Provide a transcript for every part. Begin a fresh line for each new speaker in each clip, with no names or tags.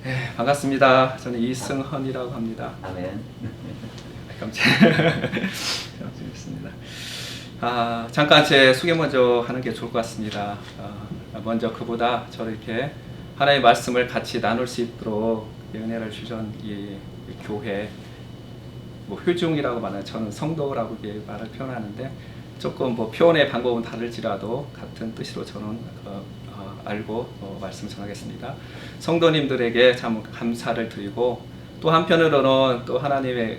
네, 반갑습니다. 저는 이승헌이라고 합니다.
아멘.
감사합니다. 잠깐 제 소개 먼저 하는 게 좋을 것 같습니다. 먼저 그보다 저를 이렇게 하나님의 말씀을 같이 나눌 수 있도록 은혜를 주신 이 교회, 뭐 회중이라고 말하는, 저는 성도라고 말을 표현하는데 조금 뭐 표현의 방법은 다를지라도 같은 뜻으로 저는 알고 말씀 전하겠습니다. 성도님들에게 참 감사를 드리고, 또 한편으로는 또 하나님의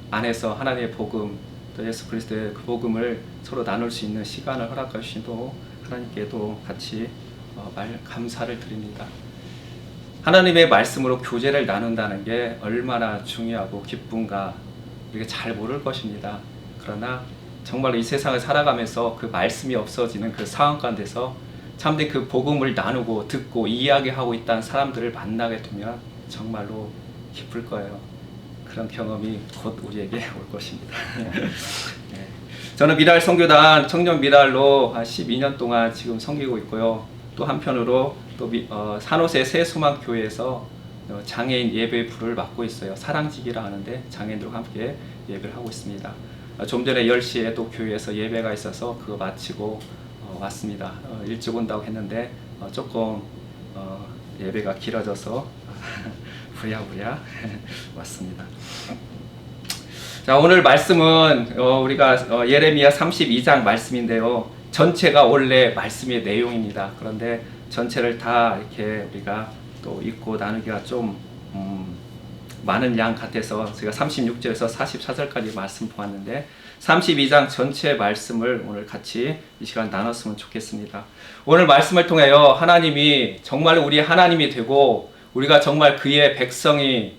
안에서 하나님의 복음, 또 예수 그리스도의 그 복음을 서로 나눌 수 있는 시간을 허락해 주시고 하나님께도 같이 감사를 드립니다. 하나님의 말씀으로 교제를 나눈다는 게 얼마나 중요하고 기쁜가 우리가 잘 모를 것입니다. 그러나 정말로 이 세상을 살아가면서 그 말씀이 없어지는 그 상황 가운데서 참된 그 복음을 나누고 듣고 이야기하고 있다는 사람들을 만나게 되면 정말로 기쁠 거예요. 그런 경험이 곧 우리에게 올 것입니다. 네. 저는 미랄 선교단 청년 미랄로 한 12년 동안 지금 섬기고 있고요. 또 한편으로 또 산호세 새소망 교회에서 장애인 예배 부를 맡고 있어요. 사랑지기라 하는데 장애인들과 함께 예배를 하고 있습니다. 좀 전에 10시에 또 교회에서 예배가 있어서 그거 마치고 왔습니다. 일찍 온다고 했는데 조금 예배가 길어져서 부랴부랴 왔습니다. 자, 오늘 말씀은 우리가 예레미야 32장 말씀인데요. 전체가 원래 말씀의 내용입니다. 그런데 전체를 다 이렇게 우리가 또 읽고 나누기가 좀 많은 양 같아서 제가 36절에서 44절까지 말씀 보았는데 32장 전체 말씀을 오늘 같이 이 시간 나눴으면 좋겠습니다. 오늘 말씀을 통하여 하나님이 정말 우리 하나님이 되고 우리가 정말 그의 백성이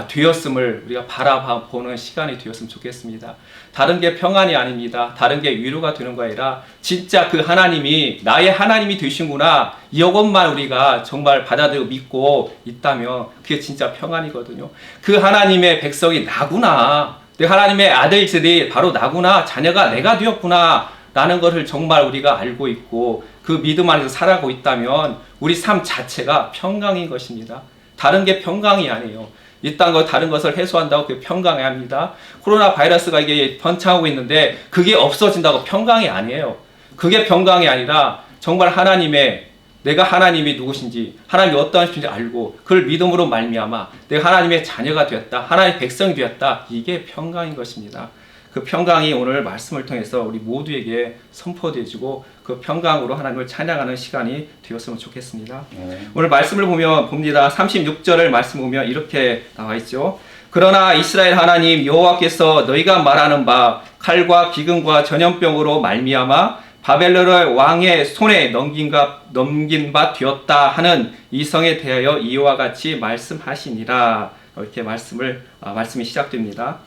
되었음을 우리가 바라보는 시간이 되었으면 좋겠습니다. 다른 게 평안이 아닙니다. 다른 게 위로가 되는 거 아니라 진짜 그 하나님이 나의 하나님이 되신구나, 이것만 우리가 정말 받아들이고 믿고 있다면 그게 진짜 평안이거든요. 그 하나님의 백성이 나구나, 내 하나님의 아들들이 바로 나구나, 자녀가 내가 되었구나 라는 것을 정말 우리가 알고 있고 그 믿음 안에서 살아가고 있다면 우리 삶 자체가 평강인 것입니다. 다른 게 평강이 아니에요. 이딴 거 다른 것을 해소한다고 그게 평강이 합니다. 코로나 바이러스가 이게 번창하고 있는데 그게 없어진다고 평강이 아니에요. 그게 평강이 아니라 정말 내가 하나님이 누구신지, 하나님이 어떠한 분인지 알고 그걸 믿음으로 말미암아 내가 하나님의 자녀가 되었다, 하나님의 백성이 되었다, 이게 평강인 것입니다. 그 평강이 오늘 말씀을 통해서 우리 모두에게 선포되어지고 그 평강으로 하나님을 찬양하는 시간이 되었으면 좋겠습니다. 오늘 말씀을 봅니다. 36절을 말씀 보면 이렇게 나와 있죠. 그러나 이스라엘 하나님 여호와께서 너희가 말하는 바 칼과 기근과 전염병으로 말미암아 바벨론 왕의 손에 넘긴 바 되었다 하는 이 성에 대하여 이와 같이 말씀하시니라. 이렇게 말씀이 시작됩니다.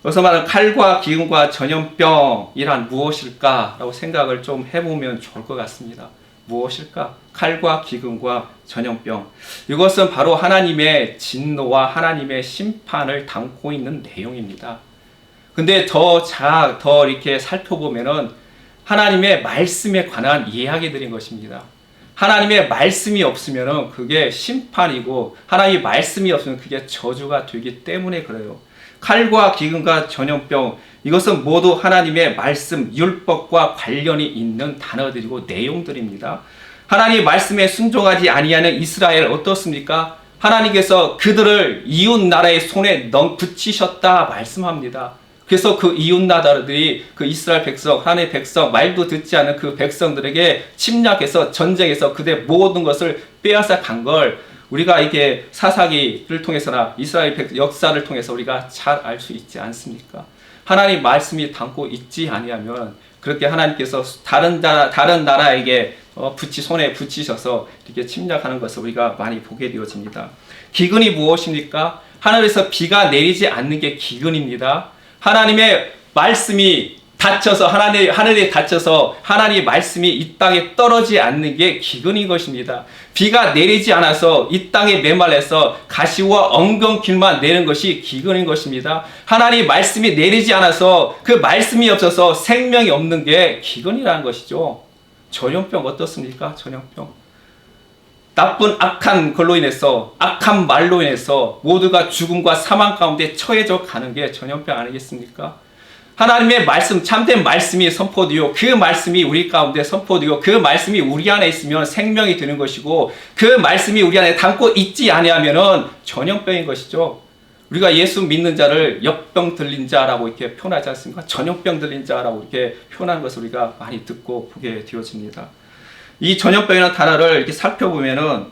여기서 말하는 칼과 기근과 전염병이란 무엇일까라고 생각을 좀 해보면 좋을 것 같습니다. 무엇일까? 칼과 기근과 전염병. 이것은 바로 하나님의 진노와 하나님의 심판을 담고 있는 내용입니다. 근데 더 이렇게 살펴보면은 하나님의 말씀에 관한 이야기들인 것입니다. 하나님의 말씀이 없으면은 그게 심판이고 하나님의 말씀이 없으면 그게 저주가 되기 때문에 그래요. 칼과 기근과 전염병, 이것은 모두 하나님의 말씀, 율법과 관련이 있는 단어들이고 내용들입니다. 하나님의 말씀에 순종하지 아니하는 이스라엘 어떻습니까? 하나님께서 그들을 이웃 나라의 손에 붙이셨다 말씀합니다. 그래서 그 이웃 나라들이 그 이스라엘 백성, 하나님의 백성, 말도 듣지 않은 그 백성들에게 침략해서 전쟁에서 그들의 모든 것을 빼앗아 간 걸 우리가 이게 사사기를 통해서나 이스라엘 역사를 통해서 우리가 잘 알 수 있지 않습니까? 하나님 말씀이 담고 있지 아니하면 그렇게 하나님께서 다른 나라에게 손에 붙이셔서 이렇게 침략하는 것을 우리가 많이 보게 되어집니다. 기근이 무엇입니까? 하늘에서 비가 내리지 않는 게 기근입니다. 하나님의 말씀이 닫혀서 하늘에 닫혀서 하나님의 말씀이 이 땅에 떨어지지 않는 게 기근인 것입니다. 비가 내리지 않아서 이 땅에 메말라서 가시와 엉겅퀴만 내는 것이 기근인 것입니다. 하나님의 말씀이 내리지 않아서 그 말씀이 없어서 생명이 없는 게 기근이라는 것이죠. 전염병 어떻습니까? 전염병. 나쁜 악한 걸로 인해서, 악한 말로 인해서 모두가 죽음과 사망 가운데 처해져 가는 게 전염병 아니겠습니까? 하나님의 말씀, 참된 말씀이 선포되고 그 말씀이 우리 가운데 선포되고 그 말씀이 우리 안에 있으면 생명이 되는 것이고 그 말씀이 우리 안에 담고 있지 아니하면은 전염병인 것이죠. 우리가 예수 믿는 자를 역병 들린 자라고 이렇게 표현하지 않습니까? 전염병 들린 자라고 이렇게 표현하는 것을 우리가 많이 듣고 보게 되어집니다. 이 전염병이라는 단어를 이렇게 살펴보면은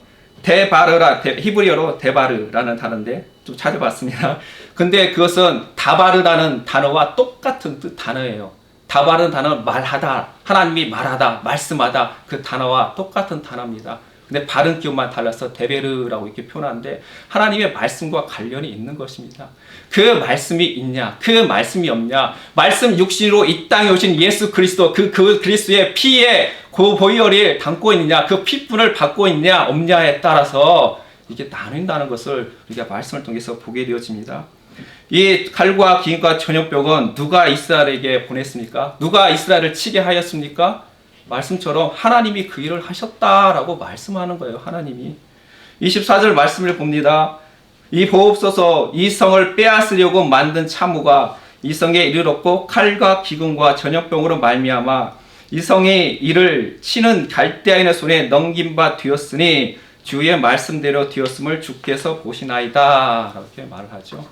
히브리어로 데바르라는 단어인데 좀 찾아봤습니다. 근데 그것은 다바르라는 단어와 똑같은 뜻 단어예요. 다바르는 단어는 말하다, 하나님이 말하다, 말씀하다 그 단어와 똑같은 단어입니다. 근데 발음 기호만 달라서 데베르라고 이렇게 표현하는데 하나님의 말씀과 관련이 있는 것입니다. 그 말씀이 있냐, 그 말씀이 없냐, 말씀 육신으로 이 땅에 오신 예수 그리스도 그 그리스도의 피에 그 보혈이 담고 있느냐, 그 피분을 받고 있냐 없냐에 따라서 이게 나뉜다는 것을 우리가 말씀을 통해서 보게 되어집니다. 이 칼과 기근과 전염병은 누가 이스라엘에게 보냈습니까? 누가 이스라엘을 치게 하였습니까? 말씀처럼 하나님이 그 일을 하셨다라고 말씀하는 거예요. 하나님이. 24절 말씀을 봅니다. 이 보옵소서 이 성을 빼앗으려고 만든 참호가 이 성에 이르렀고 칼과 기근과 전염병으로 말미암아 이 성이 이를 치는 갈대아인의 손에 넘긴 바 되었으니 주의 말씀대로 되었음을 주께서 보시나이다 이렇게 말을 하죠.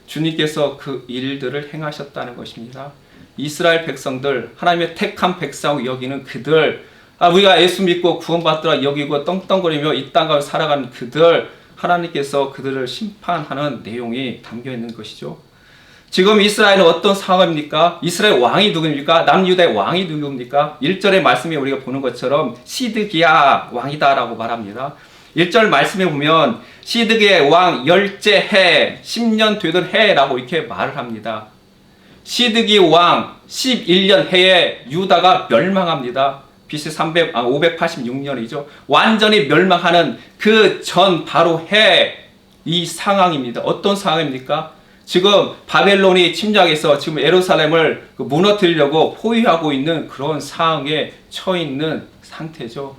주님께서 그 일들을 행하셨다는 것입니다. 이스라엘 백성들, 하나님의 택한 백성 여기는 그들, 우리가 예수 믿고 구원받더라 여기고 떵떵거리며 이 땅 가운데 살아가는 그들, 하나님께서 그들을 심판하는 내용이 담겨 있는 것이죠. 지금 이스라엘은 어떤 상황입니까? 이스라엘 왕이 누구입니까? 남유다의 왕이 누구입니까? 1절의 말씀에 우리가 보는 것처럼 시드기야 왕이다라고 말합니다. 1절 말씀에 보면 시드기의 왕 열째 해, 10년 되던 해라고 이렇게 말을 합니다. 시드기 왕 11년 해에 유다가 멸망합니다. BC 586년이죠. 완전히 멸망하는 그 전 바로 해 이 상황입니다. 어떤 상황입니까? 지금 바벨론이 침략해서 지금 예루살렘을 무너뜨리려고 포위하고 있는 그런 상황에 처해 있는 상태죠.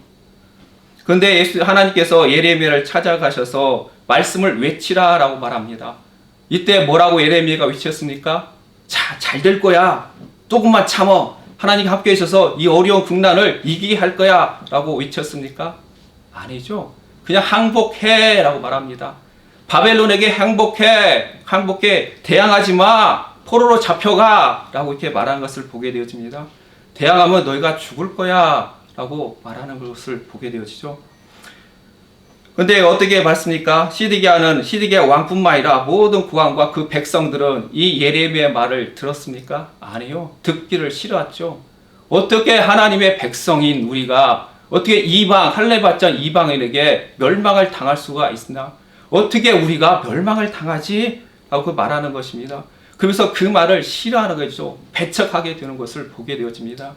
그런데 하나님께서 예레미야를 찾아가셔서 말씀을 외치라라고 말합니다. 이때 뭐라고 예레미야가 외쳤습니까? 자, 잘 될 거야. 조금만 참어. 하나님이 함께 하셔서 이 어려운 국난을 이기게 할 거야. 라고 외쳤습니까? 아니죠. 그냥 항복해. 라고 말합니다. 바벨론에게 항복해. 대항하지 마. 포로로 잡혀가. 라고 이렇게 말하는 것을 보게 되어집니다. 대항하면 너희가 죽을 거야. 라고 말하는 것을 보게 되어지죠. 근데 어떻게 봤습니까? 시드기야 왕뿐만 아니라 모든 국왕과 그 백성들은 이 예레미야의 말을 들었습니까? 아니요. 듣기를 싫어했죠. 어떻게 하나님의 백성인 우리가 어떻게 할례받지 이방인에게 멸망을 당할 수가 있나? 어떻게 우리가 멸망을 당하지? 라고 말하는 것입니다. 그래서 그 말을 싫어하는 거죠. 배척하게 되는 것을 보게 되어집니다.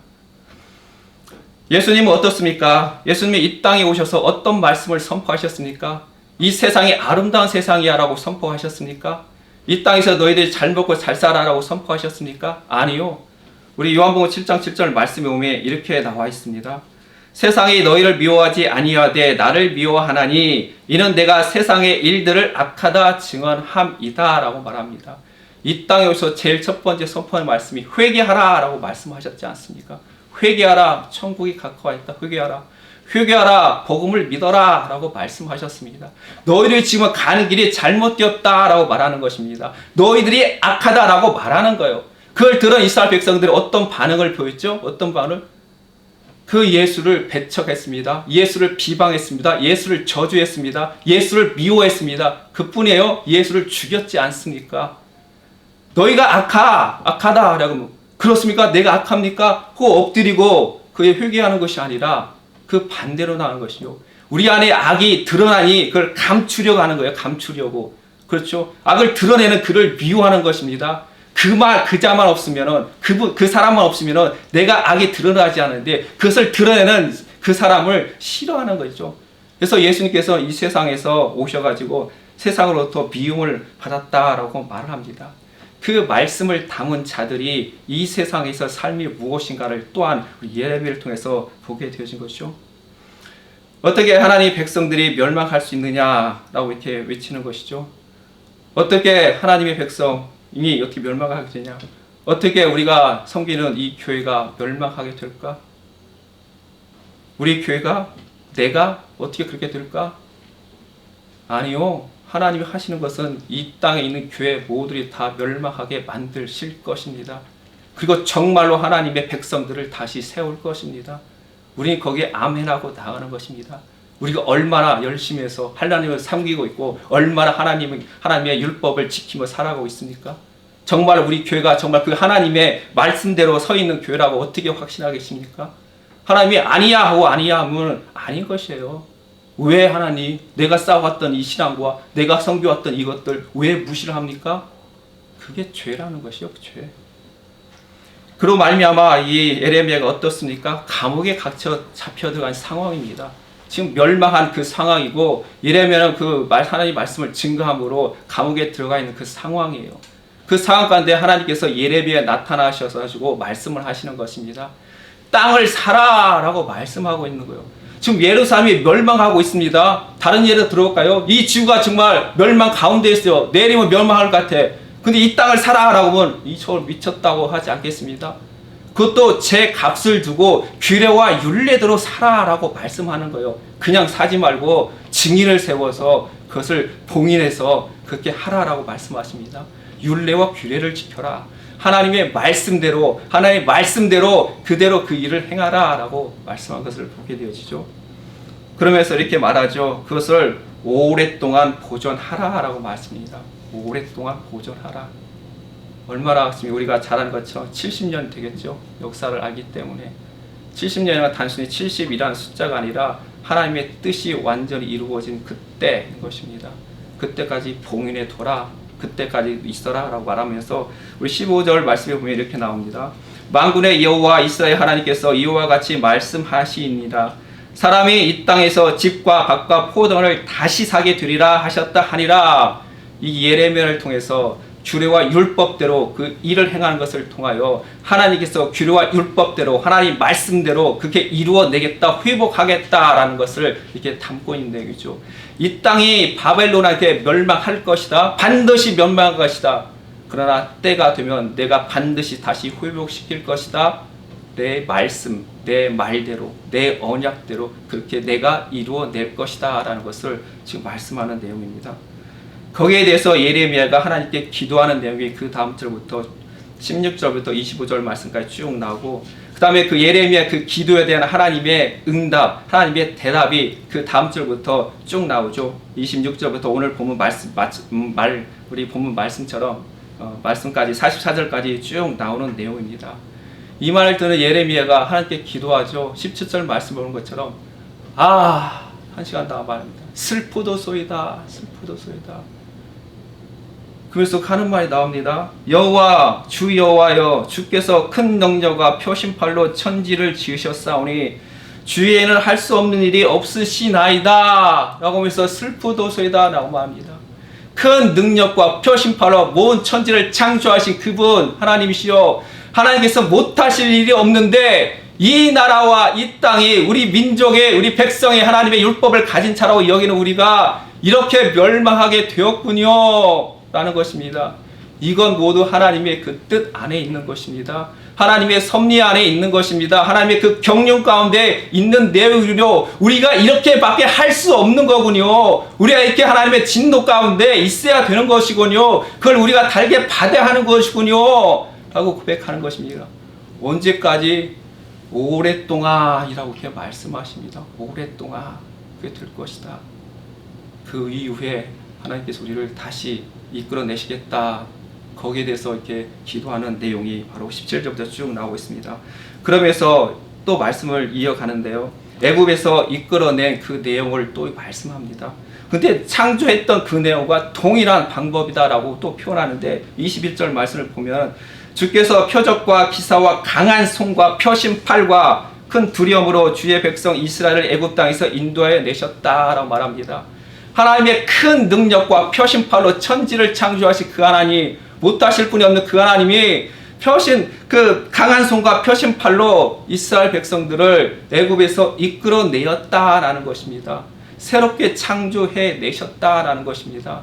예수님은 어떻습니까? 예수님이 이 땅에 오셔서 어떤 말씀을 선포하셨습니까? 이 세상이 아름다운 세상이야 라고 선포하셨습니까? 이 땅에서 너희들이 잘 먹고 잘 살아라고 선포하셨습니까? 아니요. 우리 요한복음 7장 7절 말씀에 보면 이렇게 나와 있습니다. 세상이 너희를 미워하지 아니하되 나를 미워하나니 이는 내가 세상의 일들을 악하다 증언함이다 라고 말합니다. 이 땅에 오셔서 제일 첫 번째 선포하는 말씀이 회개하라 라고 말씀하셨지 않습니까? 회개하라, 천국이 가까워 있다. 회개하라, 복음을 믿어라 라고 말씀하셨습니다. 너희들이 지금 가는 길이 잘못되었다 라고 말하는 것입니다. 너희들이 악하다 라고 말하는 거예요. 그걸 들은 이스라엘 백성들이 어떤 반응을 보였죠? 어떤 반응을? 그 예수를 배척했습니다. 예수를 비방했습니다. 예수를 저주했습니다. 예수를 미워했습니다. 그뿐이에요. 예수를 죽였지 않습니까? 너희가 악하다 라고 그렇습니까? 내가 악합니까? 그 엎드리고 그에 회개하는 것이 아니라 그 반대로 나가는 것이요. 우리 안에 악이 드러나니 그걸 감추려고 하는 거예요. 감추려고. 그렇죠? 악을 드러내는 그를 미워하는 것입니다. 그 자만 없으면은, 그 사람만 없으면은 내가 악이 드러나지 않는데 그것을 드러내는 그 사람을 싫어하는 거죠. 그래서 예수님께서 이 세상에서 오셔가지고 세상으로부터 미움을 받았다라고 말을 합니다. 그 말씀을 담은 자들이 이 세상에서 삶이 무엇인가를 또한 예레미야를 통해서 보게 되어진 것이죠. 어떻게 하나님 백성들이 멸망할 수 있느냐라고 이렇게 외치는 것이죠. 어떻게 하나님의 백성이 어떻게 멸망하게 되냐? 어떻게 우리가 섬기는 이 교회가 멸망하게 될까? 우리 교회가, 내가 어떻게 그렇게 될까? 아니요. 하나님이 하시는 것은 이 땅에 있는 교회 모두들이 다 멸망하게 만드실 것입니다. 그리고 정말로 하나님의 백성들을 다시 세울 것입니다. 우리는 거기에 아멘하고 나가는 것입니다. 우리가 얼마나 열심히 해서 하나님을 섬기고 있고 얼마나 하나님의 율법을 지키며 살아가고 있습니까? 정말 우리 교회가 정말 그 하나님의 말씀대로 서 있는 교회라고 어떻게 확신하겠습니까? 하나님이 아니야 하고 아니야 하면 아닌 것이에요. 왜 하나님, 내가 쌓아왔던 이 신앙과 내가 섬겨왔던 이것들 왜 무시를 합니까? 그게 죄라는 것이요, 죄. 그로 말미암아 이 예레미야가 어떻습니까? 감옥에 갇혀 잡혀 들어간 상황입니다. 지금 멸망한 그 상황이고 예레미야는 하나님 말씀을 증거함으로 감옥에 들어가 있는 그 상황이에요. 그 상황 가운데 하나님께서 예레미야에 나타나셔서 가지고 말씀을 하시는 것입니다. 땅을 사라라고 말씀하고 있는 거예요. 지금 예루살렘이 멸망하고 있습니다. 다른 예로 들어볼까요? 이 지구가 정말 멸망 가운데 있어요. 내리면 멸망할 것 같아. 근데 이 땅을 사라라고 하면 이 저걸 미쳤다고 하지 않겠습니다. 그것도 제 값을 두고 규례와 율례대로 살아라고 말씀하는 거예요. 그냥 사지 말고 증인을 세워서 그것을 봉인해서 그렇게 하라라고 말씀하십니다. 율례와 규례를 지켜라. 하나님의 말씀대로 그대로 그 일을 행하라라고 말씀한 것을 보게 되어지죠. 그러면서 이렇게 말하죠. 그것을 오랫동안 보존하라라고 말씀합니다. 오랫동안 보존하라. 얼마나 우리가 잘 아는 것처럼 70년 되겠죠. 역사를 알기 때문에 70년은 단순히 70이라는 숫자가 아니라 하나님의 뜻이 완전히 이루어진 그때인 것입니다. 그때까지 봉인해 둬라. 그때까지 있어라 라고 말하면서 우리 15절 말씀에 보면 이렇게 나옵니다. 만군의 여호와 이스라엘 하나님께서 이와 같이 말씀하시니라. 사람이 이 땅에서 집과 밭과 포도원을 다시 사게 되리라 하셨다 하니라. 이 예레미야를 통해서 규례와 율법대로 그 일을 행하는 것을 통하여 하나님께서 규례와 율법대로 하나님 말씀대로 그렇게 이루어내겠다, 회복하겠다라는 것을 이렇게 담고 있는 내용이죠. 이 땅이 바벨론한테 멸망할 것이다. 반드시 멸망할 것이다. 그러나 때가 되면 내가 반드시 다시 회복시킬 것이다. 내 말씀, 내 말대로, 내 언약대로 그렇게 내가 이루어낼 것이다 라는 것을 지금 말씀하는 내용입니다. 거기에 대해서 예레미야가 하나님께 기도하는 내용이 그 다음 절부터 16절부터 25절 말씀까지 쭉 나오고 그 다음에 그 예레미야 그 기도에 대한 하나님의 응답, 하나님의 대답이 그 다음 절부터 쭉 나오죠. 26절부터 오늘 본문 우리 본문 말씀처럼 말씀까지 44절까지 쭉 나오는 내용입니다. 이 말을 듣는 예레미야가 하나님께 기도하죠. 17절 말씀 보는 것처럼 한 시간 다 말합니다. 슬프도소이다. 그래서 하는 말이 나옵니다. 여호와 주 여호와여 주께서 큰 능력과 표심팔로 천지를 지으셨사오니 주위에는 할 수 없는 일이 없으시나이다 라고 하면서 슬프도소이다 라고 말합니다. 큰 능력과 표심팔로 모든 천지를 창조하신 그분 하나님이시여 하나님께서 못하실 일이 없는데 이 나라와 이 땅이 우리 민족의 우리 백성의 하나님의 율법을 가진 자라고 여기는 우리가 이렇게 멸망하게 되었군요 라는 것입니다. 이건 모두 하나님의 그 뜻 안에 있는 것입니다. 하나님의 섭리 안에 있는 것입니다. 하나님의 그 경륜 가운데 있는 내용으로 우리가 이렇게밖에 할 수 없는 거군요. 우리가 이렇게 하나님의 진노 가운데 있어야 되는 것이군요. 그걸 우리가 달게 받아야 하는 것이군요 라고 고백하는 것입니다. 언제까지? 오랫동안이라고 이렇게 말씀하십니다. 오랫동안 그게 될 것이다. 그 이후에 하나님께서 우리를 다시 이끌어내시겠다. 거기에 대해서 이렇게 기도하는 내용이 바로 17절부터 쭉 나오고 있습니다. 그러면서 또 말씀을 이어가는데요. 애굽에서 이끌어낸 그 내용을 또 말씀합니다. 근데 창조했던 그 내용과 동일한 방법이다라고 또 표현하는데 21절 말씀을 보면 주께서 표적과 기사와 강한 손과 펴신 팔과 큰 두려움으로 주의 백성 이스라엘을 애굽 땅에서 인도하여 내셨다라고 말합니다. 하나님의 큰 능력과 펴신 팔로 천지를 창조하신 그 하나님, 못하실 분이 없는 그 하나님이 그 강한 손과 펴신 팔로 이스라엘 백성들을 애굽에서 이끌어내었다라는 것입니다. 새롭게 창조해 내셨다라는 것입니다.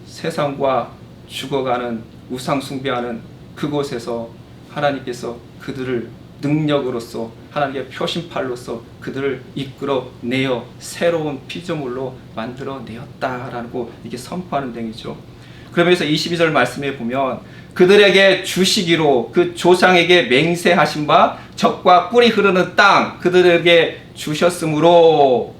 세상과 죽어가는 우상 숭배하는 그곳에서 하나님께서 그들을 능력으로서 하나님의 표심팔로서 그들을 이끌어내어 새로운 피조물로 만들어내었다라고 이렇게 선포하는 등이죠. 그러면서 22절 말씀에 보면 그들에게 주시기로 그 조상에게 맹세하신 바 젖과 꿀이 흐르는 땅 그들에게 주셨으므로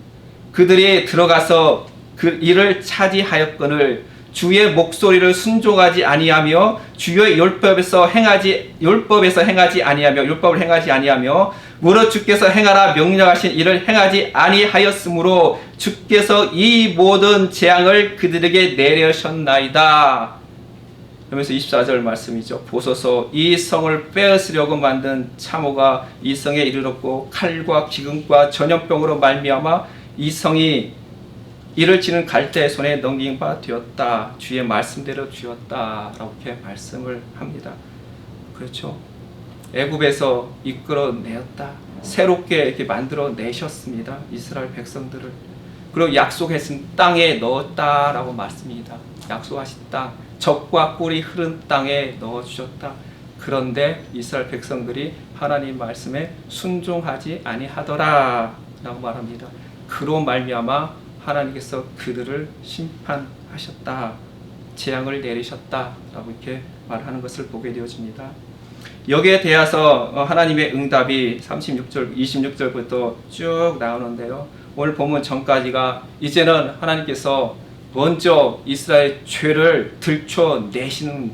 그들이 들어가서 그 이를 차지하였거늘 주의 목소리를 순종하지 아니하며 주의 율법을 행하지 아니하며 무릇 주께서 행하라 명령하신 일을 행하지 아니하였으므로 주께서 이 모든 재앙을 그들에게 내려셨나이다. 그러면서 24절 말씀이죠. 보소서 이 성을 빼앗으려고 만든 참호가 이 성에 이르렀고 칼과 기근과 전염병으로 말미암아 이 성이 이를 치는 갈대의 손에 넘긴 바 되었다. 주의 말씀대로 주었다. 라고 이렇게 말씀을 합니다. 그렇죠. 애굽에서 이끌어내었다. 새롭게 이렇게 만들어내셨습니다. 이스라엘 백성들을. 그리고 약속하신 땅에 넣었다라고 말씀입니다. 약속하신 땅, 젖과 꿀이 흐른 땅에 넣어주셨다. 그런데 이스라엘 백성들이 하나님 말씀에 순종하지 아니하더라 라고 말합니다. 그로 말미암아 하나님께서 그들을 심판하셨다. 재앙을 내리셨다. 라고 이렇게 말하는 것을 보게 되어집니다. 여기에 대해서 하나님의 응답이 36절, 26절부터 쭉 나오는데요. 오늘 본문 전까지가 이제는 하나님께서 먼저 이스라엘 죄를 들춰내시는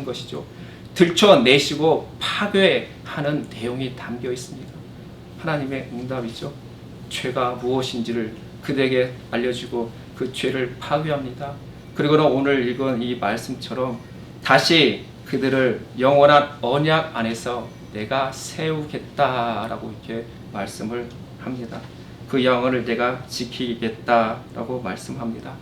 것이죠. 들춰내시고 파괴하는 내용이 담겨 있습니다. 하나님의 응답이죠. 죄가 무엇인지를 그들에게 알려주고 그 죄를 파괴합니다. 그리고는 오늘 읽은 이 말씀처럼 다시 그들을 영원한 언약 안에서 내가 세우겠다라고 이렇게 말씀을 합니다. 그 영혼을 내가 지키겠다라고 말씀합니다.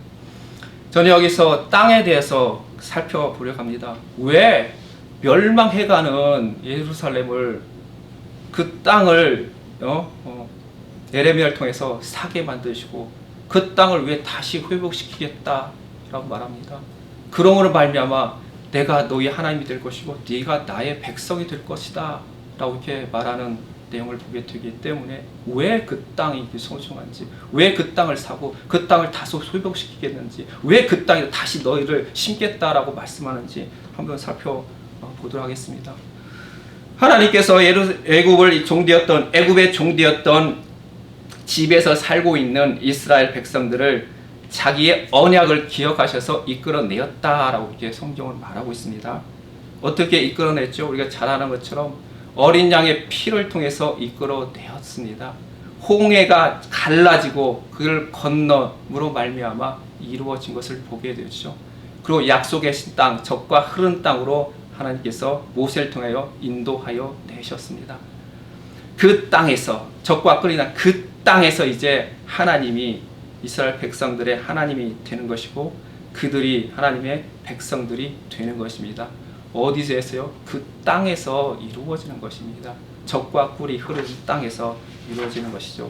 저는 여기서 땅에 대해서 살펴보려고 합니다. 왜 멸망해가는 예루살렘을 그 땅을 에레미야를 통해서 사게 만드시고 그 땅을 왜 다시 회복시키겠다라고 말합니다. 그러므로 말미암아 내가 너희 하나님이 될 것이고 네가 나의 백성이 될 것이다 라고 이렇게 말하는 내용을 보게 되기 때문에 왜 그 땅이 소중한지, 왜 그 땅을 사고 그 땅을 다소 회복시키겠는지, 왜 그 땅에 다시 너희를 심겠다라고 말씀하는지 한번 살펴보도록 하겠습니다. 하나님께서 애굽의 종되었던 집에서 살고 있는 이스라엘 백성들을 자기의 언약을 기억하셔서 이끌어내었다라고 이렇게 성경은 말하고 있습니다. 어떻게 이끌어냈죠? 우리가 잘 아는 것처럼 어린 양의 피를 통해서 이끌어내었습니다. 홍해가 갈라지고 그를 건너므로 말미암아 이루어진 것을 보게 되죠. 그리고 약속의 땅, 젖과 흐른 땅으로 하나님께서 모세를 통하여 인도하여 내셨습니다. 그 땅에서 젖과 끓이는 그 땅에서 이제 하나님이 이스라엘 백성들의 하나님이 되는 것이고 그들이 하나님의 백성들이 되는 것입니다. 어디서 했어요? 그 땅에서 이루어지는 것입니다. 젖과 꿀이 흐르는 땅에서 이루어지는 것이죠.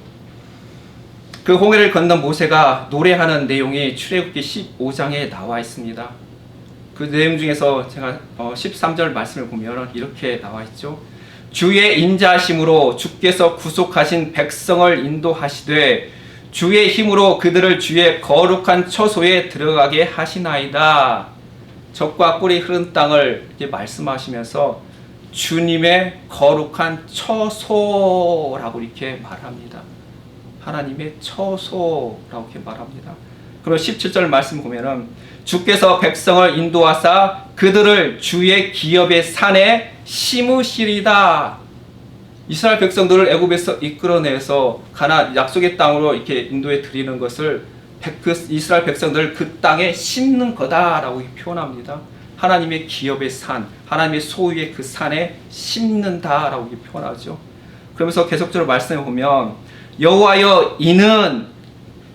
그 홍해를 건넌 모세가 노래하는 내용이 출애굽기 15장에 나와 있습니다. 그 내용 중에서 제가 13절 말씀을 보면 이렇게 나와 있죠. 주의 인자하심으로 주께서 구속하신 백성을 인도하시되 주의 힘으로 그들을 주의 거룩한 처소에 들어가게 하시나이다. 젖과 꿀이 흐른 땅을 이렇게 말씀하시면서 주님의 거룩한 처소라고 이렇게 말합니다. 하나님의 처소라고 이렇게 말합니다. 그리고 17절 말씀 보면은 주께서 백성을 인도하사 그들을 주의 기업의 산에 심으시리다. 이스라엘 백성들을 애굽에서 이끌어내서 가나안 약속의 땅으로 이렇게 인도해 드리는 것을 이스라엘 백성들을 그 땅에 심는 거다라고 표현합니다. 하나님의 기업의 산, 하나님의 소유의 그 산에 심는다라고 표현하죠. 그러면서 계속적으로 말씀해 보면 여호와여 이는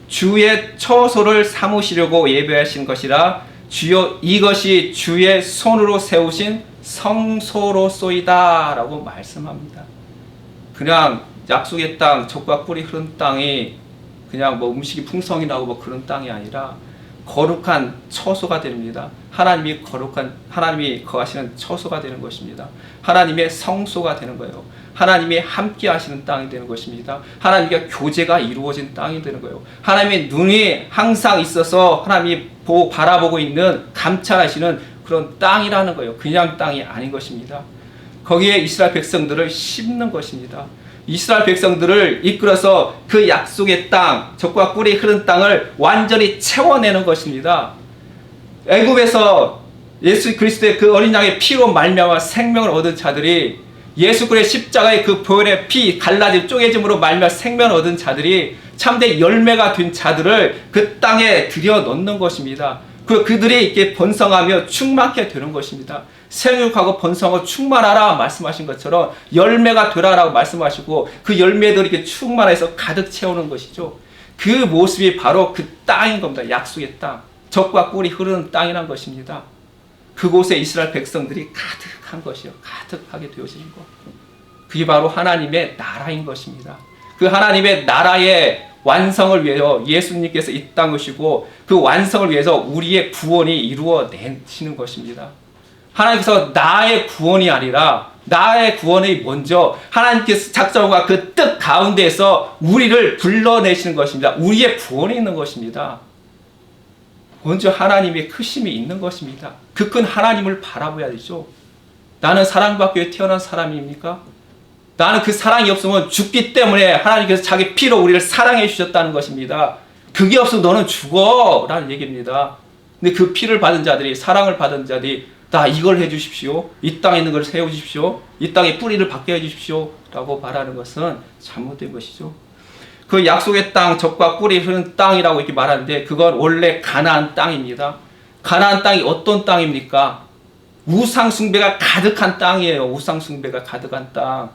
주의 처소를 삼으시려고 예배하신 것이라 주여 이것이 주의 손으로 세우신 성소로소이다 라고 말씀합니다. 그냥 약속의 땅, 젖과 꿀이 흐른 땅이 그냥 뭐 음식이 풍성이 나고 뭐 그런 땅이 아니라 거룩한 처소가 됩니다. 하나님이 거하시는 처소가 되는 것입니다. 하나님의 성소가 되는 거예요. 하나님이 함께 하시는 땅이 되는 것입니다. 하나님과 교제가 이루어진 땅이 되는 거예요. 하나님의 눈이 항상 있어서 하나님이 바라보고 있는, 감찰하시는 그런 땅이라는 거예요. 그냥 땅이 아닌 것입니다. 거기에 이스라엘 백성들을 심는 것입니다. 이스라엘 백성들을 이끌어서 그 약속의 땅, 젖과 꿀이 흐른 땅을 완전히 채워내는 것입니다. 애굽에서 예수 그리스도의 그 어린 양의 피로 말미암아 생명을 얻은 자들이, 예수 그리스도의 십자가의 그 보혈의 피 갈라짐 쪼개짐으로 말미암아 생명을 얻은 자들이, 참된 열매가 된 자들을 그 땅에 들여 넣는 것입니다. 그들이 이렇게 번성하며 충만케 되는 것입니다. 생육하고 번성하고 충만하라 말씀하신 것처럼 열매가 되라라고 말씀하시고, 그 열매들이 이렇게 충만해서 가득 채우는 것이죠. 그 모습이 바로 그 땅인 겁니다. 약속의 땅, 젖과 꿀이 흐르는 땅이란 것입니다. 그곳에 이스라엘 백성들이 가득한 것이요, 가득하게 되어지는 것. 그게 바로 하나님의 나라인 것입니다. 그 하나님의 나라의 완성을 위해서 예수님께서 이 땅 오시고, 그 완성을 위해서 우리의 구원이 이루어내시는 것입니다. 하나님께서 나의 구원이 아니라, 나의 구원이 먼저 하나님께서 작정과 그 뜻 가운데에서 우리를 불러내시는 것입니다. 우리의 구원이 있는 것입니다. 먼저 하나님의 크심이 있는 것입니다. 그 큰 하나님을 바라봐야 되죠. 나는 사랑받기 위해 태어난 사람입니까? 나는 그 사랑이 없으면 죽기 때문에 하나님께서 자기 피로 우리를 사랑해 주셨다는 것입니다. 그게 없으면 너는 죽어 라는 얘기입니다. 근데 그 피를 받은 자들이, 사랑을 받은 자들이 나 이걸 해주십시오, 이 땅에 있는 걸 세워주십시오, 이 땅에 뿌리를 받게 해주십시오 라고 말하는 것은 잘못된 것이죠. 그 약속의 땅, 젖과 꿀이 흐르는 땅이라고 이렇게 말하는데, 그건 원래 가나안 땅입니다. 가나안 땅이 어떤 땅입니까? 우상 숭배가 가득한 땅이에요. 우상 숭배가 가득한 땅.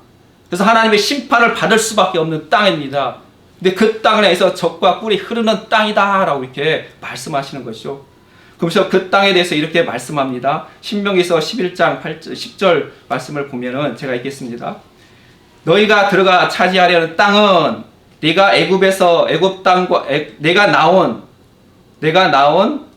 그래서 하나님의 심판을 받을 수밖에 없는 땅입니다. 근데 그 땅에서 젖과 꿀이 흐르는 땅이다 라고 이렇게 말씀하시는 것이죠. 그래서 그 땅에 대해서 이렇게 말씀합니다. 신명기서 11장 10절 말씀을 보면은 제가 읽겠습니다. 너희가 들어가 차지하려는 땅은 네가 애굽 땅과 내가 나온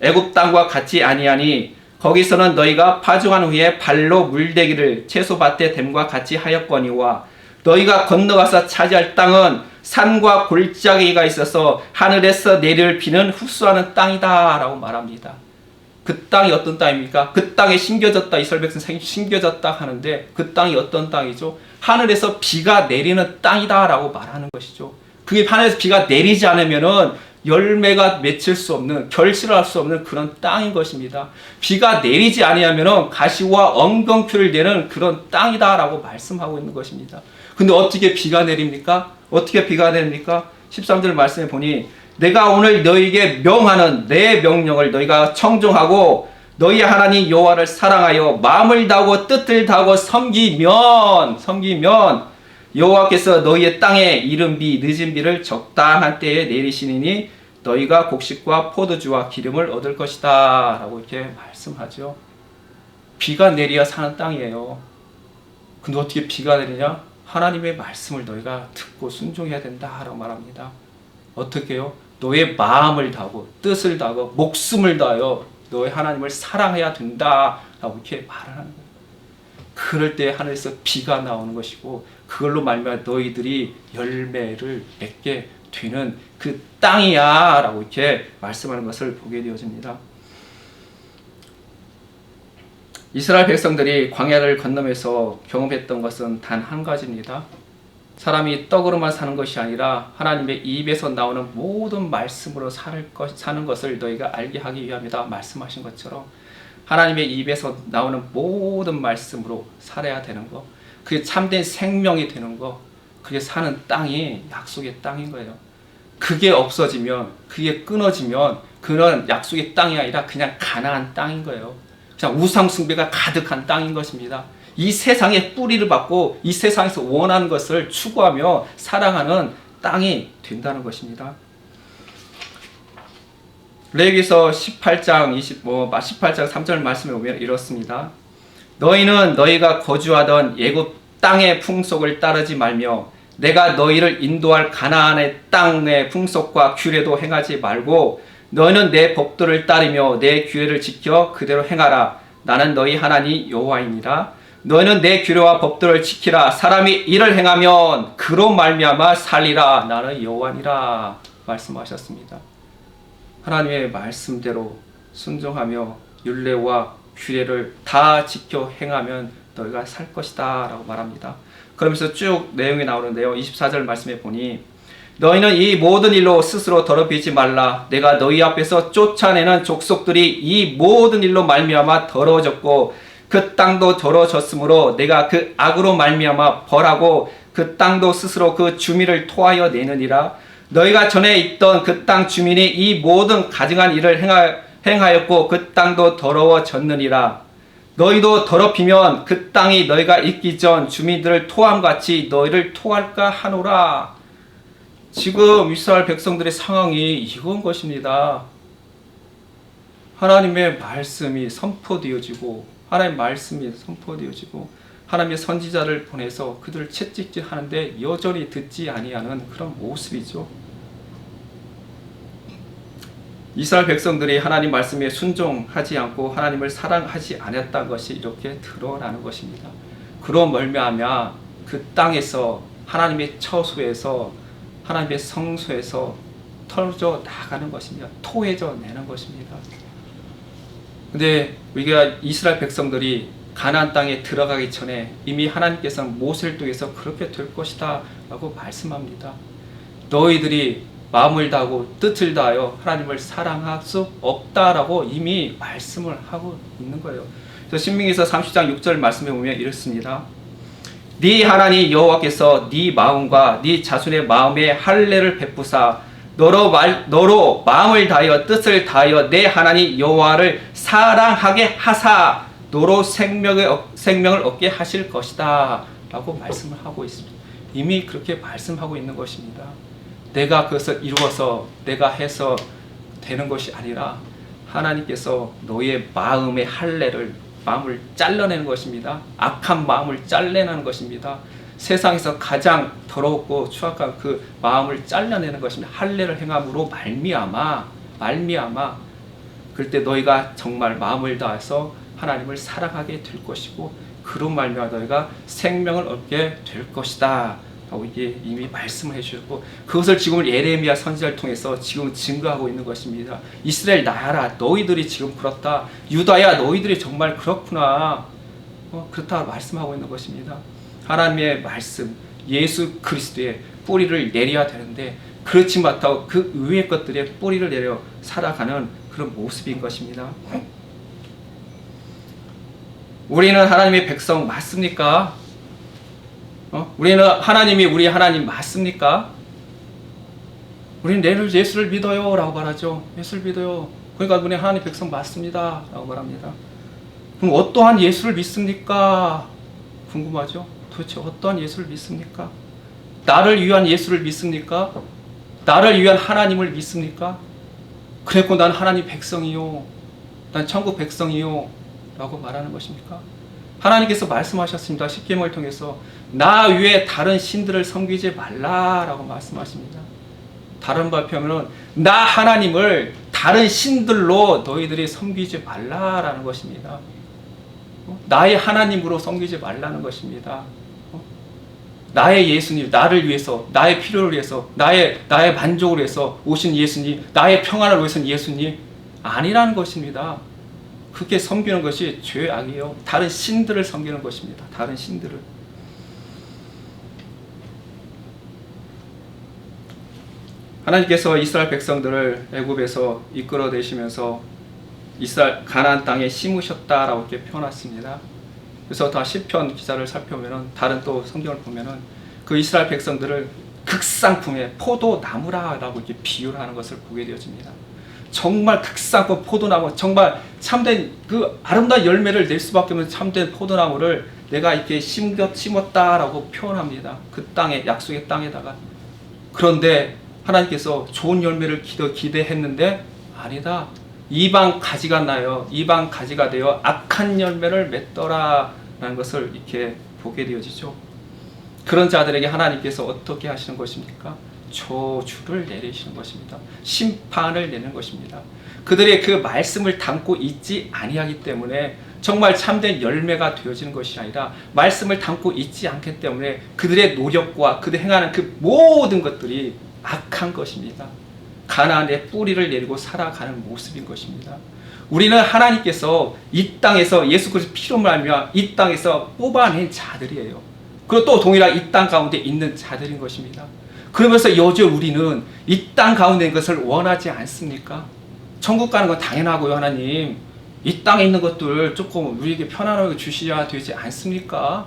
애굽 땅과 같지 아니하니, 거기서는 너희가 파종한 후에 발로 물대기를 채소밭에 댐과 같이 하였거니와, 너희가 건너가서 차지할 땅은 산과 골짜기가 있어서 하늘에서 내릴 비는 흡수하는 땅이다 라고 말합니다. 그 땅이 어떤 땅입니까? 그 땅에 심겨졌다, 이스라엘 백성 심겨졌다 하는데, 그 땅이 어떤 땅이죠? 하늘에서 비가 내리는 땅이다 라고 말하는 것이죠. 그게 하늘에서 비가 내리지 않으면은 열매가 맺힐 수 없는, 결실을 할 수 없는 그런 땅인 것입니다. 비가 내리지 아니하면은 가시와 엉겅퀴를 내는 그런 땅이다 라고 말씀하고 있는 것입니다. 근데 어떻게 비가 내립니까? 어떻게 비가 내립니까? 13절 말씀에 보니, 내가 오늘 너희에게 명하는 내 명령을 너희가 청종하고 너희 하나님 여호와를 사랑하여 마음을 다하고 뜻을 다하고 섬기면 여호와께서 너희의 땅에 이른 비 늦은 비를 적당한 때에 내리시니 너희가 곡식과 포도주와 기름을 얻을 것이다 라고 이렇게 말씀하죠. 비가 내려야 사는 땅이에요. 근데 어떻게 비가 내리냐? 하나님의 말씀을 너희가 듣고 순종해야 된다 라고 말합니다. 어떻게 해요? 너의 마음을 다하고 뜻을 다하고 목숨을 다하여 너의 하나님을 사랑해야 된다 라고 이렇게 말을 하는 거예요. 그럴 때 하늘에서 비가 나오는 것이고, 그걸로 말미암아 너희들이 열매를 맺게 되는 그 땅이야 라고 이렇게 말씀하는 것을 보게 되어집니다. 이스라엘 백성들이 광야를 건너면서 경험했던 것은 단 한 가지입니다. 사람이 떡으로만 사는 것이 아니라 하나님의 입에서 나오는 모든 말씀으로 사는 것을 너희가 알게 하기 위함이다 말씀하신 것처럼, 하나님의 입에서 나오는 모든 말씀으로 살아야 되는 것, 그게 참된 생명이 되는 것, 그게 사는 땅이 약속의 땅인 거예요. 그게 없어지면, 그게 끊어지면 그런 약속의 땅이 아니라 그냥 가나안 땅인 거예요. 그냥 우상 숭배가 가득한 땅인 것입니다. 이 세상에 뿌리를 받고 이 세상에서 원하는 것을 추구하며 사랑하는 땅이 된다는 것입니다. 레위기서 18장 3절 말씀에 보면 이렇습니다. 너희는 너희가 거주하던 애굽 땅의 풍속을 따르지 말며 내가 너희를 인도할 가나안의 땅의 풍속과 규례도 행하지 말고 너희는 내 법도를 따르며 내 규례를 지켜 그대로 행하라. 나는 너희 하나님 여호와이니라. 너희는 내 규례와 법도를 지키라. 사람이 이를 행하면 그로 말미암아 살리라. 나는 여호와니라 말씀하셨습니다. 하나님의 말씀대로 순종하며 율례와 규례를 다 지켜 행하면 너희가 살 것이다 라고 말합니다. 그러면서 쭉 내용이 나오는데요. 24절 말씀에 보니 너희는 이 모든 일로 스스로 더럽히지 말라. 내가 너희 앞에서 쫓아내는 족속들이 이 모든 일로 말미암아 더러워졌고 그 땅도 더러워졌으므로 내가 그 악으로 말미암아 벌하고 그 땅도 스스로 그 주민을 토하여 내느니라. 너희가 전에 있던 그 땅 주민이 이 모든 가증한 일을 행하였고 그 땅도 더러워졌느니라. 너희도 더럽히면 그 땅이 너희가 있기 전 주민들을 토함같이 너희를 토할까 하노라. 지금 이스라엘 백성들의 상황이 이건 것입니다. 하나님의 말씀이 선포되어지고 하나님의 말씀이 선포되어지고 하나님의 선지자를 보내서 그들을 채찍질하는데 여전히 듣지 아니하는 그런 모습이죠. 이스라엘 백성들이 하나님 말씀에 순종하지 않고 하나님을 사랑하지 않았다는 것이 이렇게 드러나는 것입니다. 그로 말미암아 그 땅에서 하나님의 처소에서 하나님의 성소에서 털어져 나가는 것입니다. 토해져 내는 것입니다. 근데 우리가 이스라엘 백성들이 가나안 땅에 들어가기 전에 이미 하나님께서는 모세를 통해서 그렇게 될 것이다 라고 말씀합니다. 너희들이 마음을 다하고 뜻을 다하여 하나님을 사랑할 수 없다라고 이미 말씀을 하고 있는 거예요. 그래서 신명기서 30장 6절 말씀에 보면 이렇습니다. 네 하나님 여호와께서 네 마음과 네 자손의 마음에 할례를 베푸사 너로 마음을 다하여 뜻을 다하여 내 하나님 여호와를 사랑하게 하사 너로 생명을 얻게 하실 것이다 라고 말씀을 하고 있습니다. 이미 그렇게 말씀하고 있는 것입니다. 내가 그것을 이루어서 내가 해서 되는 것이 아니라 하나님께서 너의 마음의 할례를 마음을 잘라내는 것입니다. 악한 마음을 잘라내는 것입니다. 세상에서 가장 더럽고 추악한 그 마음을 잘라내는 것입니다. 할례를 행함으로 말미암아 그럴 때 너희가 정말 마음을 다해서 하나님을 사랑하게 될 것이고 그로 말미암아 너희가 생명을 얻게 될 것이다 라고 이게 이미 말씀을 해주셨고 그것을 지금 예레미야 선지자를 통해서 지금 증거하고 있는 것입니다. 이스라엘 나라 너희들이 지금 그렇다. 유다야 너희들이 정말 그렇구나. 그렇다 말씀하고 있는 것입니다. 하나님의 말씀 예수 그리스도의 뿌리를 내려야 되는데 그렇지 못하고 그 위의 것들의 뿌리를 내려 살아가는 그런 모습인 것입니다. 우리는 하나님의 백성 맞습니까? 우리는 하나님이 우리 하나님 맞습니까? 우리는 내일 예수를 믿어요 라고 말하죠. 예수를 믿어요. 그러니까 우리 하나님 백성 맞습니다 라고 말합니다. 그럼 어떠한 예수를 믿습니까? 궁금하죠? 도대체 어떠한 예수를 믿습니까? 나를 위한 예수를 믿습니까? 나를 위한 하나님을 믿습니까? 그랬고 난 하나님 백성이요 난 천국 백성이요 라고 말하는 것입니까? 하나님께서 말씀하셨습니다. 십계명을 통해서 나 외에 다른 신들을 섬기지 말라라고 말씀하십니다. 다른 발표하면은 나 하나님을 다른 신들로 너희들이 섬기지 말라라는 것입니다. 나의 하나님으로 섬기지 말라는 것입니다. 나의 예수님, 나를 위해서, 나의 필요를 위해서, 나의 만족을 위해서 오신 예수님, 나의 평안을 위해서 예수님 아니라는 것입니다. 그렇게 섬기는 것이 죄악이에요. 다른 신들을 섬기는 것입니다. 다른 신들을. 하나님께서 이스라엘 백성들을 애굽에서 이끌어내시면서 이스라엘 가나안 땅에 심으셨다라고 이렇게 표현했습니다. 그래서 다 시편 기사를 살펴보면은 다른 또 성경을 보면은 그 이스라엘 백성들을 극상품의 포도나무라고 이렇게 비유를 하는 것을 보게 되어집니다. 정말 극상품 포도나무, 정말 참된 그 아름다운 열매를 낼 수밖에 없는 참된 포도나무를 내가 이렇게 심었다라고 표현합니다. 그 땅에, 약속의 땅에다가. 그런데 하나님께서 좋은 열매를 기대했는데 아니다. 이방 가지가 나요. 이방 가지가 되어 악한 열매를 맺더라라는 것을 이렇게 보게 되어지죠. 그런 자들에게 하나님께서 어떻게 하시는 것입니까? 저주를 내리시는 것입니다. 심판을 내는 것입니다. 그들의 그 말씀을 담고 있지 아니하기 때문에 정말 참된 열매가 되어지는 것이 아니라 말씀을 담고 있지 않기 때문에 그들의 노력과 그들 행하는 그 모든 것들이 악한 것입니다. 가나안의 뿌리를 내리고 살아가는 모습인 것입니다. 우리는 하나님께서 이 땅에서 예수 그리스도 피로 말미암아 이 땅에서 뽑아낸 자들이에요. 그리고 또 동일하게 이 땅 가운데 있는 자들인 것입니다. 그러면서 여전히 우리는 이 땅 가운데 있는 것을 원하지 않습니까? 천국 가는 건 당연하고요. 하나님 이 땅에 있는 것들 조금 우리에게 편안하게 주셔야 되지 않습니까?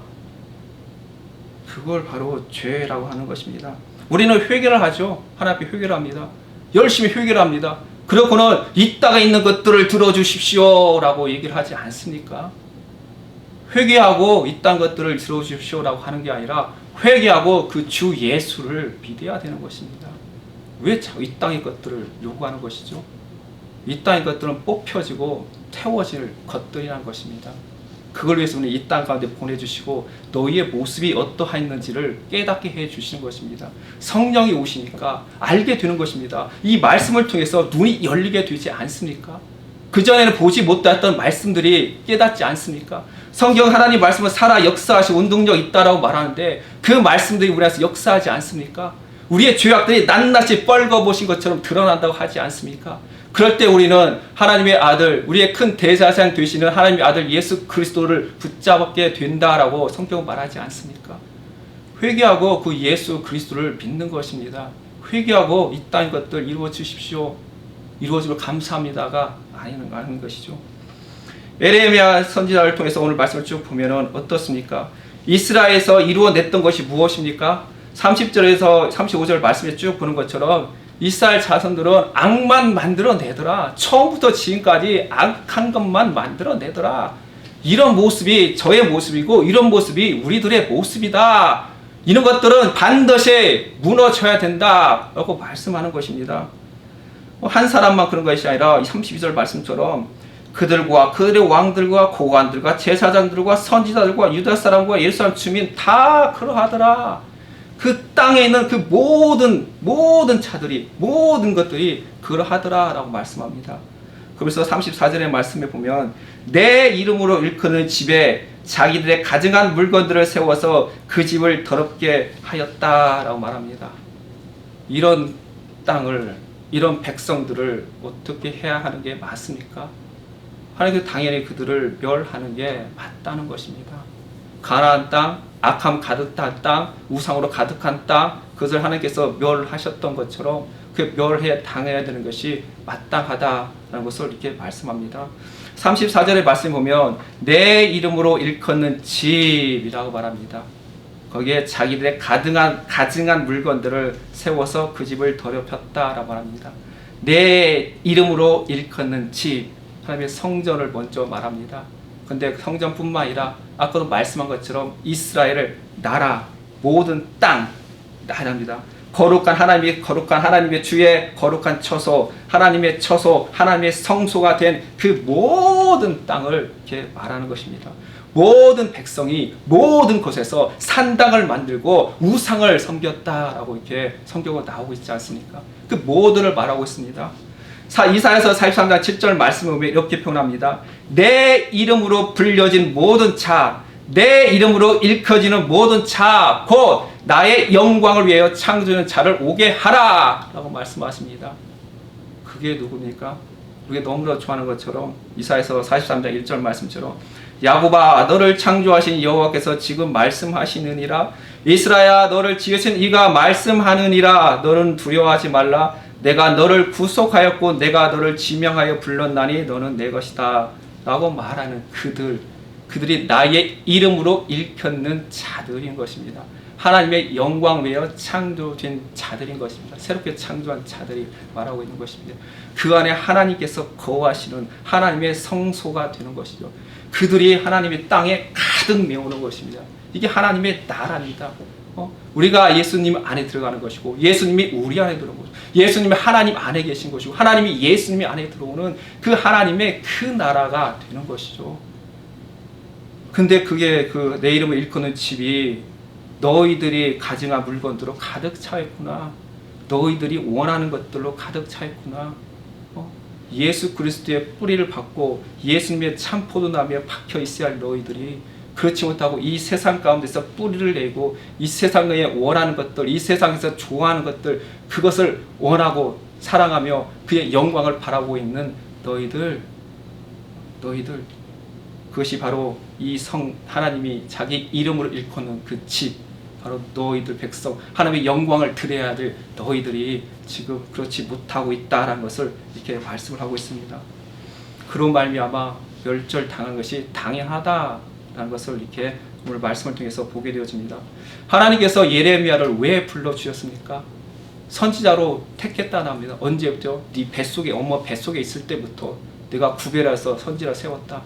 그걸 바로 죄라고 하는 것입니다. 우리는 회개를 하죠. 하나님 앞에 회개를 합니다. 열심히 회개를 합니다. 그러고는 이 땅에 있는 것들을 들어주십시오 라고 얘기를 하지 않습니까? 회개하고 이 땅 것들을 들어주십시오 라고 하는 게 아니라 회개하고 그 주 예수를 믿어야 되는 것입니다. 왜 자꾸 이 땅의 것들을 요구하는 것이죠? 이 땅의 것들은 뽑혀지고 태워질 것들이라는 것입니다. 그걸 위해서 우리는 이 땅 가운데 보내주시고 너희의 모습이 어떠하였는지를 깨닫게 해주시는 것입니다. 성령이 오시니까 알게 되는 것입니다. 이 말씀을 통해서 눈이 열리게 되지 않습니까? 그전에는 보지 못했던 말씀들이 깨닫지 않습니까? 성경 하나님 말씀은 살아 역사하시고 운동력 있다라고 말하는데 그 말씀들이 우리 안에서 역사하지 않습니까? 우리의 죄악들이 낱낱이 뻘거보신 것처럼 드러난다고 하지 않습니까? 그럴 때 우리는 하나님의 아들, 우리의 큰 대제사장 되시는 하나님의 아들 예수 그리스도를 붙잡게 된다라고 성경은 말하지 않습니까? 회개하고 그 예수 그리스도를 믿는 것입니다. 회개하고 이 땅의 것들 이루어 주십시오. 이루어지면 감사합니다가 아닌 것이죠. 에레미야 선지자를 통해서 오늘 말씀을 쭉 보면은 어떻습니까? 이스라엘에서 이루어냈던 것이 무엇입니까? 30절에서 35절 말씀에 쭉 보는 것처럼 이스라엘 자손들은 악만 만들어내더라. 처음부터 지금까지 악한 것만 만들어내더라. 이런 모습이 저의 모습이고 이런 모습이 우리들의 모습이다. 이런 것들은 반드시 무너져야 된다 라고 말씀하는 것입니다. 한 사람만 그런 것이 아니라 32절 말씀처럼 그들과 그들의 왕들과 고관들과 제사장들과 선지자들과 유다 사람과 예루살렘 주민 다 그러하더라. 그 땅에 있는 그 모든 자들이 모든 것들이 그러하더라 라고 말씀합니다. 그래서 34절의 말씀에 보면 내 이름으로 일컫는 집에 자기들의 가증한 물건들을 세워서 그 집을 더럽게 하였다라고 말합니다. 이런 땅을 이런 백성들을 어떻게 해야 하는 게 맞습니까? 하나님께서 당연히 그들을 멸하는 게 맞다는 것입니다. 가나안 땅, 악함 가득한 땅, 우상으로 가득한 땅, 그것을 하나님께서 멸하셨던 것처럼 그 멸해 당해야 되는 것이 마땅하다라는 것을 이렇게 말씀합니다. 34절의 말씀 보면 내 이름으로 일컫는 집이라고 말합니다. 거기에 자기들의 가증한 물건들을 세워서 그 집을 더럽혔다라고 말합니다. 내 이름으로 일컫는 집, 하나님의 성전을 먼저 말합니다. 근데 성전뿐만 아니라 아까도 말씀한 것처럼 이스라엘을 나라, 모든 땅, 나라입니다. 거룩한 하나님의 주의 거룩한 처소, 하나님의 처소, 하나님의 성소가 된 그 모든 땅을 이렇게 말하는 것입니다. 모든 백성이 모든 곳에서 산당을 만들고 우상을 섬겼다라고 이렇게 성경으로 나오고 있지 않습니까? 그 모두를 말하고 있습니다. 이사야서 43장 7절 말씀을 보면 이렇게 표현합니다. 내 이름으로 불려진 모든 자, 내 이름으로 일컬어지는 모든 자, 곧 나의 영광을 위하여 창조하는 자를 오게 하라 라고 말씀하십니다. 그게 누굽니까? 우리가 너무나 좋아하는 것처럼 이사야서 43장 1절 말씀처럼 야곱아 너를 창조하신 여호와께서 지금 말씀하시느니라. 이스라엘아 너를 지으신 이가 말씀하느니라. 너는 두려워하지 말라. 내가 너를 구속하였고 내가 너를 지명하여 불렀나니 너는 내 것이다 라고 말하는 그들이 나의 이름으로 일컫는 자들인 것입니다. 하나님의 영광 위하여 창조된 자들인 것입니다. 새롭게 창조한 자들이 말하고 있는 것입니다. 그 안에 하나님께서 거하시는 하나님의 성소가 되는 것이죠. 그들이 하나님의 땅에 가득 메우는 것입니다. 이게 하나님의 나라입니다. 우리가 예수님 안에 들어가는 것이고 예수님이 우리 안에 들어오는 것이고 예수님이 하나님 안에 계신 것이고 하나님이 예수님이 안에 들어오는 그 하나님의 그 나라가 되는 것이죠. 근데 그게 그 내 이름을 일컫는 집이 너희들이 가증한 물건들로 가득 차 있구나. 너희들이 원하는 것들로 가득 차 있구나. 예수 그리스도의 뿌리를 받고 예수님의 참 포도나무에 박혀 있어야 할 너희들이 그렇지 못하고 이 세상 가운데서 뿌리를 내고 이 세상에 원하는 것들, 이 세상에서 좋아하는 것들, 그것을 원하고 사랑하며 그의 영광을 바라보고 있는 너희들, 그것이 바로 이 하나님이 자기 이름으로 일컫는 그 집, 바로 너희들 백성, 하나님의 영광을 드려야 될 너희들이 지금 그렇지 못하고 있다라는 것을 이렇게 말씀을 하고 있습니다. 그런 말미암아 멸절당한 것이 당연하다라는 것을 이렇게 오늘 말씀을 통해서 보게 되어집니다. 하나님께서 예레미야를 왜 불러주셨습니까? 선지자로 택했다는 합니다. 언제부터? 네 뱃속에, 엄마 뱃속에 있을 때부터 내가 구별해서 선지자를 세웠다.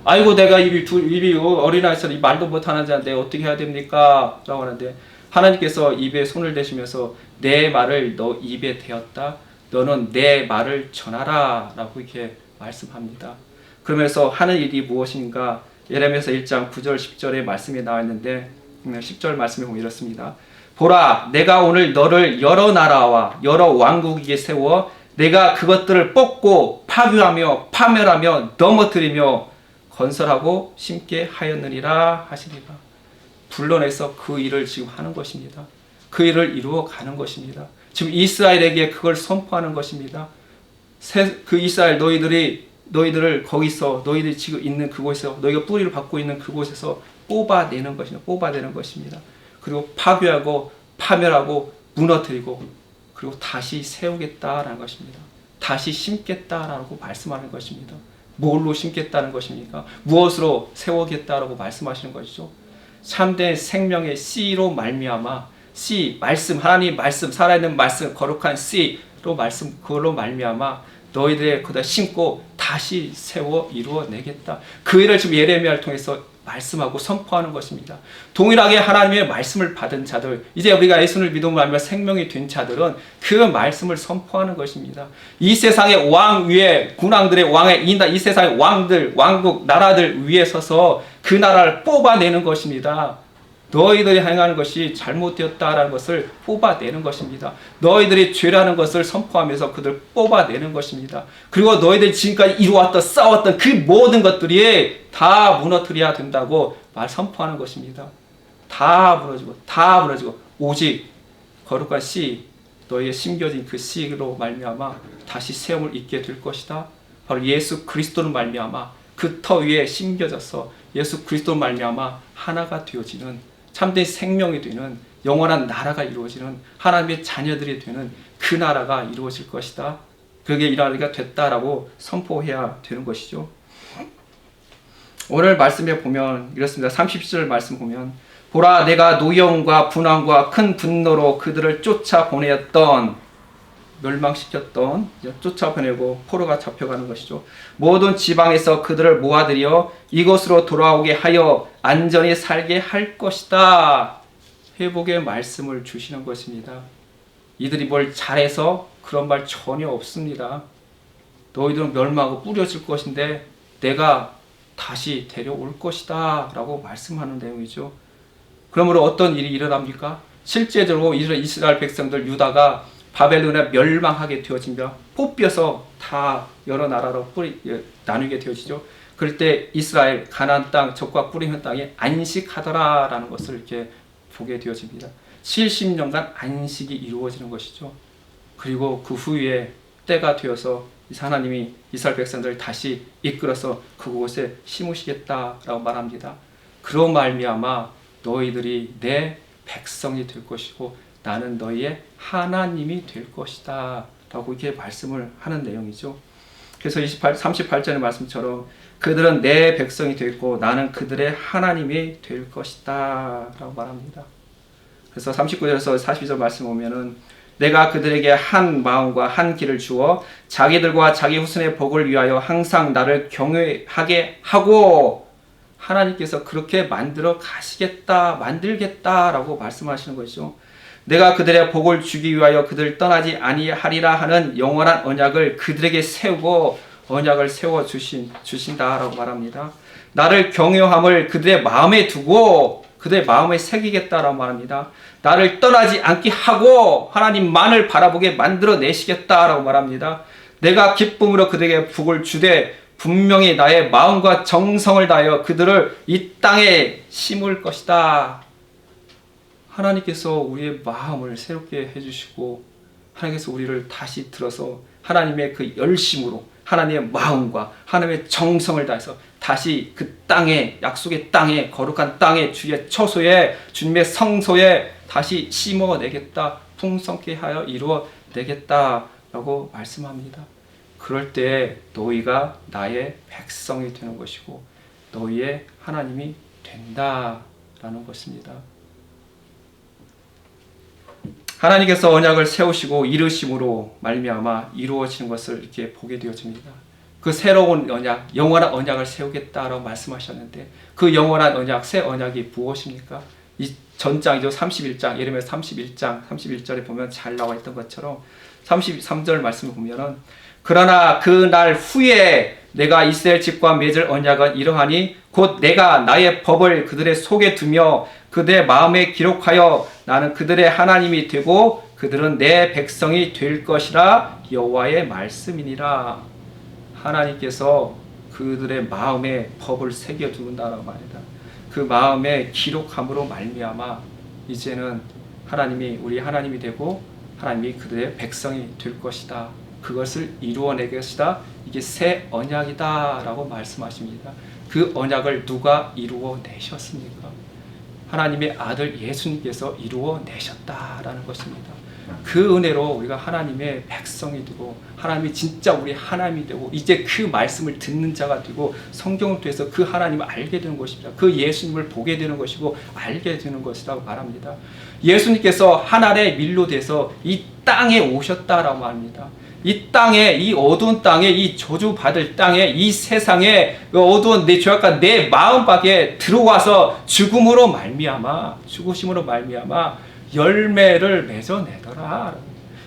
아이고 내가 입이 어린아이처럼 이 말도 못하는 자인데 어떻게 해야 됩니까? 라고 하는데 하나님께서 입에 손을 대시면서 내 말을 너 입에 대었다. 너는 내 말을 전하라 라고 이렇게 말씀합니다. 그러면서 하는 일이 무엇인가? 예레미야서 1장 9절 10절의 말씀이 나와 있는데 10절 말씀에 보면 이렇습니다. 보라, 내가 오늘 너를 여러 나라와 여러 왕국에게 세워 내가 그것들을 뽑고 파괴하며 파멸하며 넘어뜨리며 건설하고 심게 하였느니라 하시니라. 불러내서 그 일을 지금 하는 것입니다. 그 일을 이루어 가는 것입니다. 지금 이스라엘에게 그걸 선포하는 것입니다. 그 이스라엘 너희들을 거기서 너희들이 지금 있는 그곳에서 너희가 뿌리를 받고 있는 그곳에서 뽑아내는 것입니다. 그리고 파괴하고 파멸하고 무너뜨리고 그리고 다시 세우겠다라는 것입니다. 다시 심겠다라고 말씀하는 것입니다. 뭘로 심겠다는 것입니까? 무엇으로 세우겠다라고 말씀하시는 것이죠. 참된 생명의 씨로 말미암아 씨 말씀 하나님 말씀 살아있는 말씀 거룩한 씨로 말씀 그걸로 말미암아 너희들의 그다 심고 다시 세워 이루어내겠다. 그 일을 지금 예레미야를 통해서 말씀하고 선포하는 것입니다. 동일하게 하나님의 말씀을 받은 자들, 이제 우리가 예수를 믿음으로 말미암아 생명이 된 자들은 그 말씀을 선포하는 것입니다. 이 세상의 왕 위에 군왕들의 왕에 이 세상의 왕들, 왕국, 나라들 위에 서서 그 나라를 뽑아내는 것입니다. 너희들이 행하는 것이 잘못되었다라는 것을 뽑아내는 것입니다. 너희들이 죄라는 것을 선포하면서 그들 뽑아내는 것입니다. 그리고 너희들이 지금까지 이루었던 싸웠던 그 모든 것들이 다 무너뜨려야 된다고 선포하는 것입니다. 다 무너지고 오직 거룩한 씨 너희의 심겨진 그 씨로 말미암아 다시 세움을 입게 될 것이다. 바로 예수 그리스도로 말미암아 그 터 위에 심겨져서 예수 그리스도로 말미암아 하나가 되어지는 참된 생명이 되는 영원한 나라가 이루어지는 하나님의 자녀들이 되는 그 나라가 이루어질 것이다. 그게 이 나라가 됐다라고 선포해야 되는 것이죠. 오늘 말씀에 보면 이렇습니다. 30절 말씀 보면 보라 내가 노염과 분황과 큰 분노로 그들을 쫓아보내었던 멸망시켰던 쫓아보내고 포로가 잡혀가는 것이죠. 모든 지방에서 그들을 모아들여 이곳으로 돌아오게 하여 안전히 살게 할 것이다. 회복의 말씀을 주시는 것입니다. 이들이 뭘 잘해서 그런 말 전혀 없습니다. 너희들은 멸망하고 뿌려질 것인데 내가 다시 데려올 것이다 라고 말씀하는 내용이죠. 그러므로 어떤 일이 일어납니까? 실제적으로 이스라엘 백성들 유다가 바벨론에 멸망하게 되어지며 뽑혀서 다 여러 나라로 나누게 되어지죠. 그럴 때 이스라엘 가나안 땅 적과 뿌리는 땅에 안식하더라라는 것을 이렇게 보게 되어집니다. 70년간 안식이 이루어지는 것이죠. 그리고 그 후에 때가 되어서 하나님이 이스라엘 백성들을 다시 이끌어서 그곳에 심으시겠다라고 말합니다. 그런 말미암아 너희들이 내 백성이 될 것이고 나는 너희의 하나님이 될 것이다 라고 이렇게 말씀을 하는 내용이죠. 그래서 38절의 말씀처럼 그들은 내 백성이 되고 나는 그들의 하나님이 될 것이다 라고 말합니다. 그래서 39절에서 42절 말씀 보면은 내가 그들에게 한 마음과 한 길을 주어 자기들과 자기 후손의 복을 위하여 항상 나를 경외하게 하고 하나님께서 그렇게 만들어 가시겠다, 만들겠다라고 말씀하시는 것이죠. 내가 그들의 복을 주기 위하여 그들을 떠나지 아니하리라 하는 영원한 언약을 그들에게 세우고 언약을 세워 주신다라고 말합니다. 나를 경외함을 그들의 마음에 두고 그들의 마음에 새기겠다라고 말합니다. 나를 떠나지 않게 하고 하나님만을 바라보게 만들어 내시겠다라고 말합니다. 내가 기쁨으로 그들에게 복을 주되 분명히 나의 마음과 정성을 다하여 그들을 이 땅에 심을 것이다. 하나님께서 우리의 마음을 새롭게 해주시고 하나님께서 우리를 다시 들어서 하나님의 그 열심으로 하나님의 마음과 하나님의 정성을 다해서 다시 그 땅에, 약속의 땅에, 거룩한 땅에, 주의 처소에, 주님의 성소에 다시 심어내겠다, 풍성케 하여 이루어내겠다라고 말씀합니다. 그럴 때 너희가 나의 백성이 되는 것이고 너희의 하나님이 된다라는 것입니다. 하나님께서 언약을 세우시고 이루심으로 말미암아 이루어지는 것을 이렇게 보게 되어집니다. 그 새로운 언약, 영원한 언약을 세우겠다라고 말씀하셨는데 그 영원한 언약, 새 언약이 무엇입니까? 이 전장이죠. 31장, 예레미야 31장 31절에 보면 잘 나와 있던 것처럼 33절 말씀을 보면은 그러나 그 날 후에 내가 이스라엘 집과 맺을 언약은 이러하니 곧 내가 나의 법을 그들의 속에 두며 그들의 마음에 기록하여 나는 그들의 하나님이 되고 그들은 내 백성이 될 것이라 여호와의 말씀이니라. 하나님께서 그들의 마음에 법을 새겨두는다라고 말이다. 그 마음에 기록함으로 말미암아 이제는 하나님이 우리 하나님이 되고 하나님이 그들의 백성이 될 것이다. 그것을 이루어내겠다. 이게 새 언약이다라고 말씀하십니다. 그 언약을 누가 이루어내셨습니까? 하나님의 아들 예수님께서 이루어내셨다라는 것입니다. 그 은혜로 우리가 하나님의 백성이 되고 하나님이 진짜 우리 하나님이 되고 이제 그 말씀을 듣는 자가 되고 성경을 통해서 그 하나님을 알게 되는 것입니다. 그 예수님을 보게 되는 것이고 알게 되는 것이라고 말합니다. 예수님께서 하늘의 밀로 돼서 이 땅에 오셨다라고 말합니다. 이 땅에, 이 어두운 땅에, 이 저주받을 땅에, 이 세상에 어두운 내 죄악과 내 마음밖에 들어와서 죽음으로 말미암아, 죽으심으로 말미암아 열매를 맺어내더라.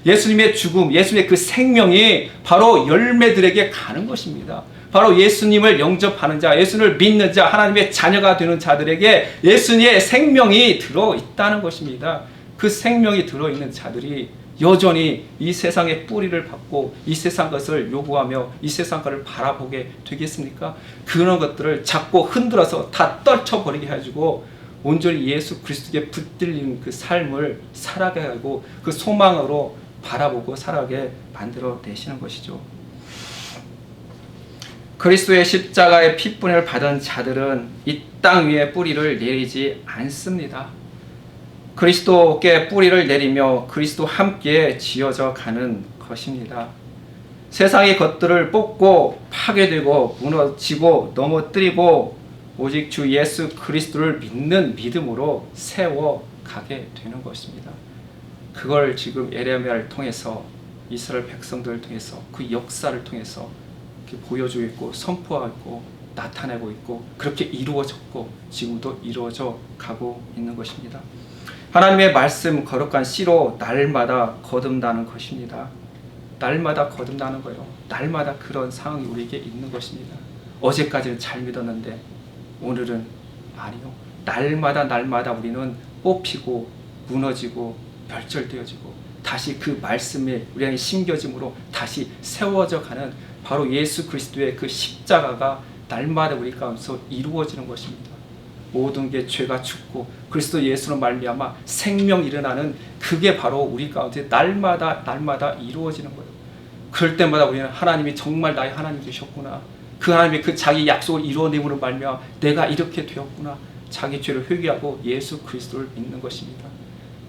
예수님의 죽음, 예수님의 그 생명이 바로 열매들에게 가는 것입니다. 바로 예수님을 영접하는 자, 예수님을 믿는 자, 하나님의 자녀가 되는 자들에게 예수님의 생명이 들어있다는 것입니다. 그 생명이 들어있는 자들이 여전히 이 세상의 뿌리를 받고 이 세상 것을 요구하며 이 세상 것을 바라보게 되겠습니까? 그런 것들을 잡고 흔들어서 다 떨쳐버리게 해가지고 온전히 예수 그리스도께 붙들리는 그 삶을 살아가게 하고 그 소망으로 바라보고 살아가게 만들어 내시는 것이죠. 그리스도의 십자가의 피분을 받은 자들은 이 땅 위에 뿌리를 내리지 않습니다. 그리스도께 뿌리를 내리며 그리스도 함께 지어져 가는 것입니다. 세상의 것들을 뽑고 파괴되고 무너지고 넘어뜨리고 오직 주 예수 그리스도를 믿는 믿음으로 세워가게 되는 것입니다. 그걸 지금 예레미야를 통해서 이스라엘 백성들을 통해서 그 역사를 통해서 이렇게 보여주고 있고 선포하고 있고 나타내고 있고 그렇게 이루어졌고 지금도 이루어져 가고 있는 것입니다. 하나님의 말씀 거룩한 씨로 날마다 거듭나는 것입니다. 날마다 거듭나는 거예요. 날마다 그런 상황이 우리에게 있는 것입니다. 어제까지는 잘 믿었는데 오늘은 아니요. 날마다 우리는 뽑히고 무너지고 멸절되어지고 다시 그 말씀에 우리에게 심겨짐으로 다시 세워져 가는 바로 예수 그리스도의 그 십자가가 날마다 우리 가운데서 이루어지는 것입니다. 모든 게 죄가 죽고 그리스도 예수로 말미암아 생명 일어나는 그게 바로 우리 가운데 날마다 이루어지는 거예요. 그럴 때마다 우리는 하나님이 정말 나의 하나님 되셨구나. 그 하나님의 그 자기 약속을 이루어냄으로 말미암아 내가 이렇게 되었구나. 자기 죄를 회개하고 예수 그리스도를 믿는 것입니다.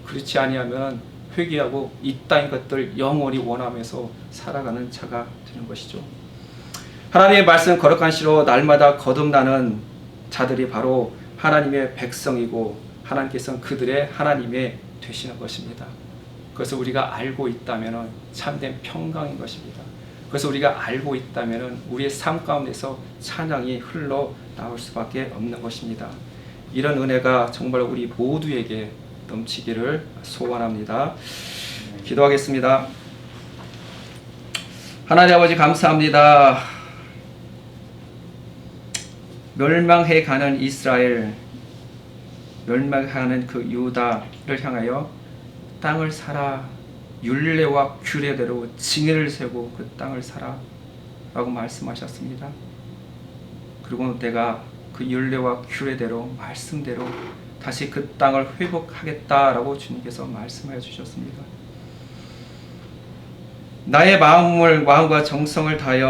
그렇지 아니하면 회개하고 이 땅의 것들 영원히 원하면서 살아가는 자가 되는 것이죠. 하나님의 말씀 거룩한 씨로 날마다 거듭나는 자들이 바로 하나님의 백성이고 하나님께서는 그들의 하나님이 되시는 것입니다. 그것을 우리가 알고 있다면 참된 평강인 것입니다. 그래서 우리가 알고 있다면 우리의 삶 가운데서 찬양이 흘러 나올 수밖에 없는 것입니다. 이런 은혜가 정말 우리 모두에게 넘치기를 소원합니다. 기도하겠습니다. 하나님 아버지 감사합니다. 멸망해 가는 이스라엘, 멸망하는 그 유다를 향하여 땅을 사라, 율례와 규례대로 징계를 세고 그 땅을 사라 라고 말씀하셨습니다. 그리고 내가 그 율례와 규례대로 말씀대로 다시 그 땅을 회복하겠다라고 주님께서 말씀해 주셨습니다. 나의 마음과 정성을 다하여